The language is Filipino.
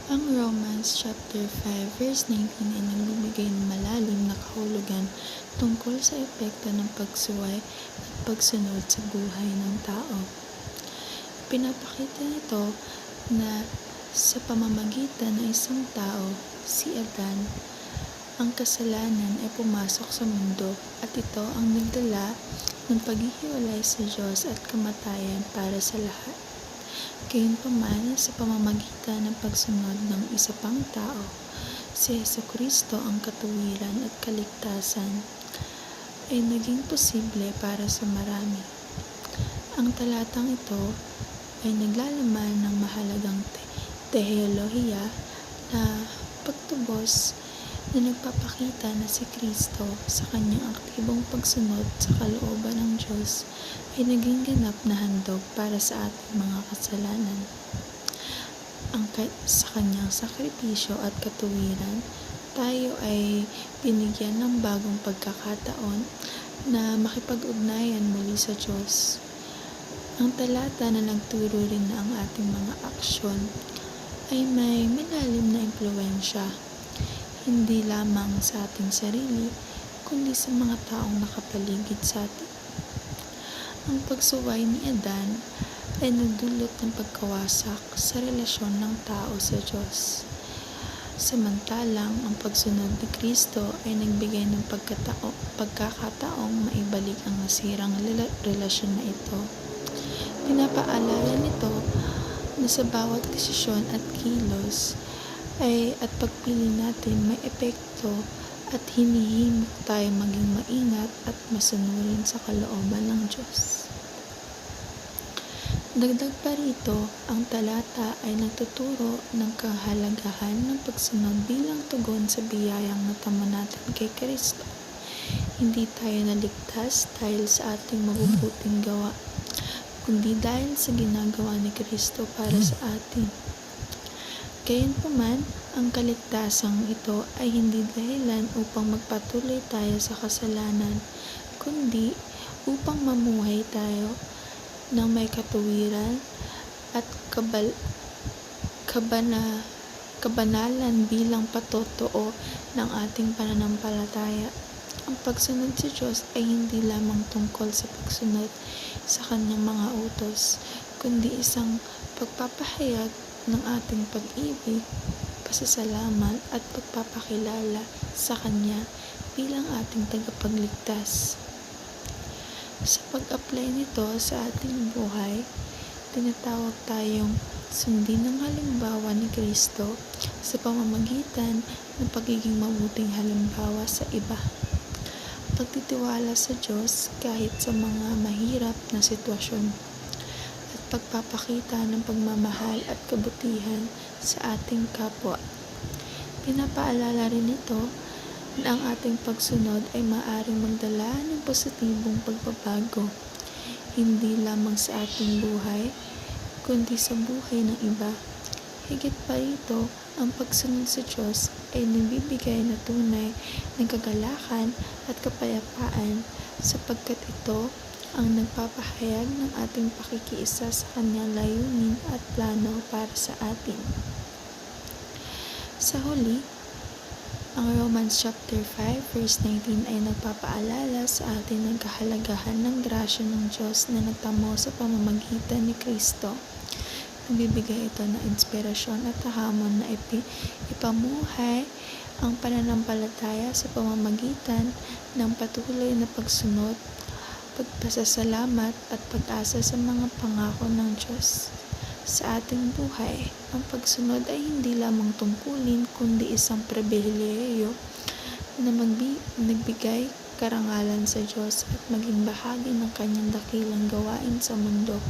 Ang Romans chapter 5 verse 19 ay nagbibigay ng malalim na kahulugan tungkol sa epekto ng pagsuway at pagsunod sa buhay ng tao. Pinapakita nito na sa pamamagitan ng isang tao, si Adan, ang kasalanan ay pumasok sa mundo at ito ang nagdala ng paghihiwalay sa Diyos at kamatayan para sa lahat. Gayunpaman, sa pamamagitan ng pagsunod ng isa pang tao, si Jesucristo ang katuwiran at kaligtasan, ay naging posible para sa marami. Ang talatang ito ay naglalaman ng mahalagang teolohiya na pagtubos na nagpapakita na si Kristo sa kanyang aktibong pagsunod sa kalooban ng Diyos ay naging ganap na handog para sa ating mga kasalanan. Sa kanyang sakripisyo at katuwiran, tayo ay binigyan ng bagong pagkakataon na makipag-ugnayan muli sa Diyos. Ang talata na nagturo rin na ang ating mga aksyon ay may malalim na impluwensya, hindi lamang sa ating sarili, kundi sa mga taong nakapaligid sa atin. Ang pagsuway ni Adan ay nagdulot ng pagkawasak sa relasyon ng tao sa Diyos. Samantalang ang pagsunod ni Kristo ay nagbigay ng pagkakataong maibalik ang nasirang relasyon na ito. Pinapaalala nito na sa bawat desisyon at kilos at pagpili natin may epekto at hinihimok tayo maging maingat at masunurin sa kalooban ng Diyos. Dagdag pa rito, ang talata ay nagtuturo ng kahalagahan ng pagsunod bilang tugon sa biyayang natamo natin kay Kristo. Hindi tayo naligtas dahil sa ating mabubuting gawa, kundi dahil sa ginagawa ni Kristo para sa atin. Gayunpaman, ang kaligtasang ito ay hindi dahilan upang magpatuloy tayo sa kasalanan, kundi upang mamuhay tayo ng may katuwiran at kabanalan bilang patotoo ng ating pananampalataya. Ang pagsunod sa Diyos ay hindi lamang tungkol sa pagsunod sa kanyang mga utos, kundi isang pagpapahayag ng ating pag-ibig, pasasalamat at pagpapakilala sa Kanya bilang ating tagapagligtas. Sa pag-apply nito sa ating buhay, tinatawag tayong sundin ang halimbawa ni Kristo sa pamamagitan ng pagiging mabuting halimbawa sa iba. Pagtitiwala sa Diyos kahit sa mga mahirap na sitwasyon, at pagpapakita ng pagmamahal at kabutihan sa ating kapwa. Pinapaalala rin ito na ang ating pagsunod ay maaaring magdala ng positibong pagbabago, hindi lamang sa ating buhay, kundi sa buhay ng iba. Higit pa rito, ang pagsunod sa Diyos ay nagbibigay na tunay ng kagalakan at kapayapaan sapagkat ito ang nagpapahayag ng ating pakikiisa sa kanyang layunin at plano para sa atin. Sa huli, ang Romans chapter 5 verse 19 ay nagpapaalala sa atin ng kahalagahan ng grasya ng Diyos na nagtamo sa pamamagitan ni Kristo. Nagbibigay ito ng inspirasyon at hamon na ipamuhay ang pananampalataya sa pamamagitan ng patuloy na pagsunod, pagpasasalamat at pag-asa sa mga pangako ng Diyos. Sa ating buhay, ang pagsunod ay hindi lamang tungkulin kundi isang pribilehiyo na nagbigay karangalan sa Diyos at maging bahagi ng kanyang dakilang gawain sa mundo.